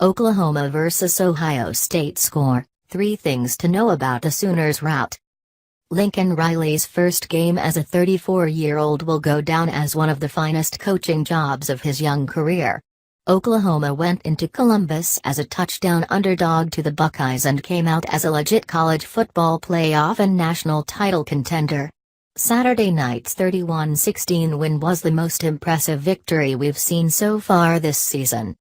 Oklahoma vs. Ohio State score, 3 things to know about the Sooners' rout. Lincoln Riley's first game as a 34-year-old will go down as one of the finest coaching jobs of his young career. Oklahoma went into Columbus as a touchdown underdog to the Buckeyes and came out as a legit college football playoff and national title contender. Saturday night's 31-16 win was the most impressive victory we've seen so far this season.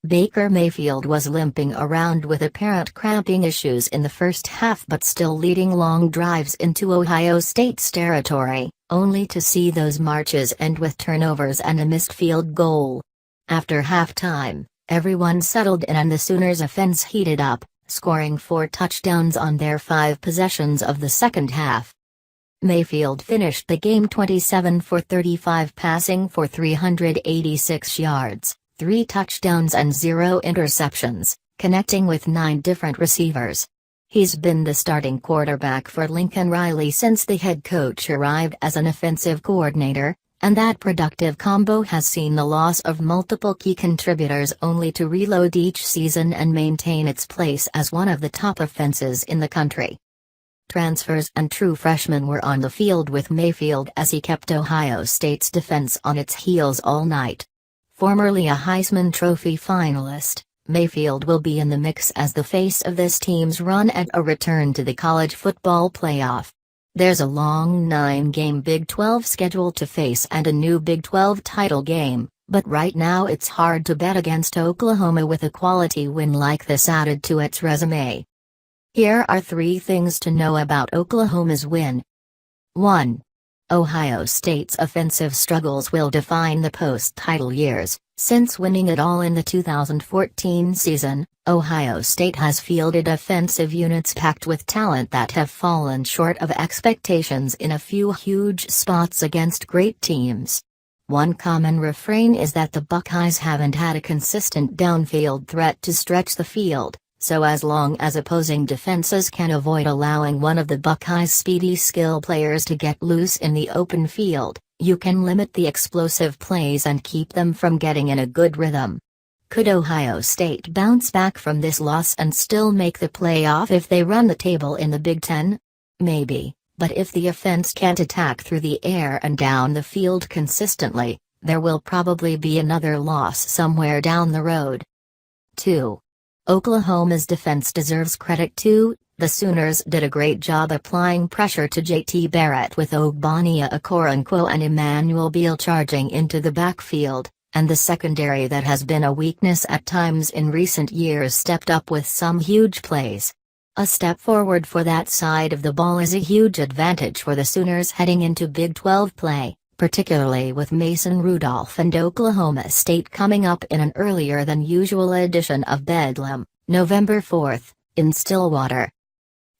Baker Mayfield was limping around with apparent cramping issues in the first half but still leading long drives into Ohio State's territory, only to see those marches end with turnovers and a missed field goal. After halftime, everyone settled in and the Sooners' offense heated up, scoring 4 touchdowns on their 5 possessions of the second half. Mayfield finished the game 27 for 35, passing for 386 yards. 3 touchdowns and 0 interceptions, connecting with 9 different receivers. He's been the starting quarterback for Lincoln Riley since the head coach arrived as an offensive coordinator, and that productive combo has seen the loss of multiple key contributors only to reload each season and maintain its place as one of the top offenses in the country. Transfers and true freshmen were on the field with Mayfield as he kept Ohio State's defense on its heels all night. Formerly a Heisman Trophy finalist, Mayfield will be in the mix as the face of this team's run at a return to the college football playoff. There's a long 9-game Big 12 schedule to face and a new Big 12 title game, but right now it's hard to bet against Oklahoma with a quality win like this added to its resume. Here are 3 things to know about Oklahoma's win. 1. Ohio State's offensive struggles will define the post-title years. Since winning it all in the 2014 season, Ohio State has fielded offensive units packed with talent that have fallen short of expectations in a few huge spots against great teams. One common refrain is that the Buckeyes haven't had a consistent downfield threat to stretch the field. So as long as opposing defenses can avoid allowing one of the Buckeyes' speedy skill players to get loose in the open field, you can limit the explosive plays and keep them from getting in a good rhythm. Could Ohio State bounce back from this loss and still make the playoff if they run the table in the Big Ten? Maybe, but if the offense can't attack through the air and down the field consistently, there will probably be another loss somewhere down the road. 2. Oklahoma's defense deserves credit too. The Sooners did a great job applying pressure to J.T. Barrett with Ogbonnia Okoronkwo and Emmanuel Beal charging into the backfield, and the secondary that has been a weakness at times in recent years stepped up with some huge plays. A step forward for that side of the ball is a huge advantage for the Sooners heading into Big 12 play, particularly with Mason Rudolph and Oklahoma State coming up in an earlier than usual edition of Bedlam, November 4th, in Stillwater.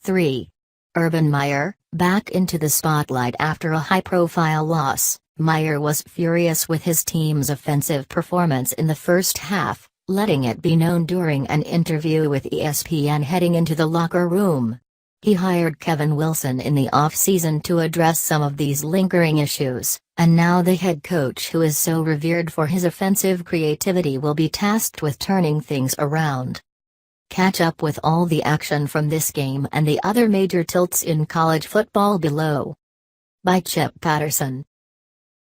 3. Urban Meyer, back into the spotlight after a high-profile loss. Meyer was furious with his team's offensive performance in the first half, letting it be known during an interview with ESPN heading into the locker room. He hired Kevin Wilson in the offseason to address some of these lingering issues, and now the head coach who is so revered for his offensive creativity will be tasked with turning things around. Catch up with all the action from this game and the other major tilts in college football below. By Chip Patterson.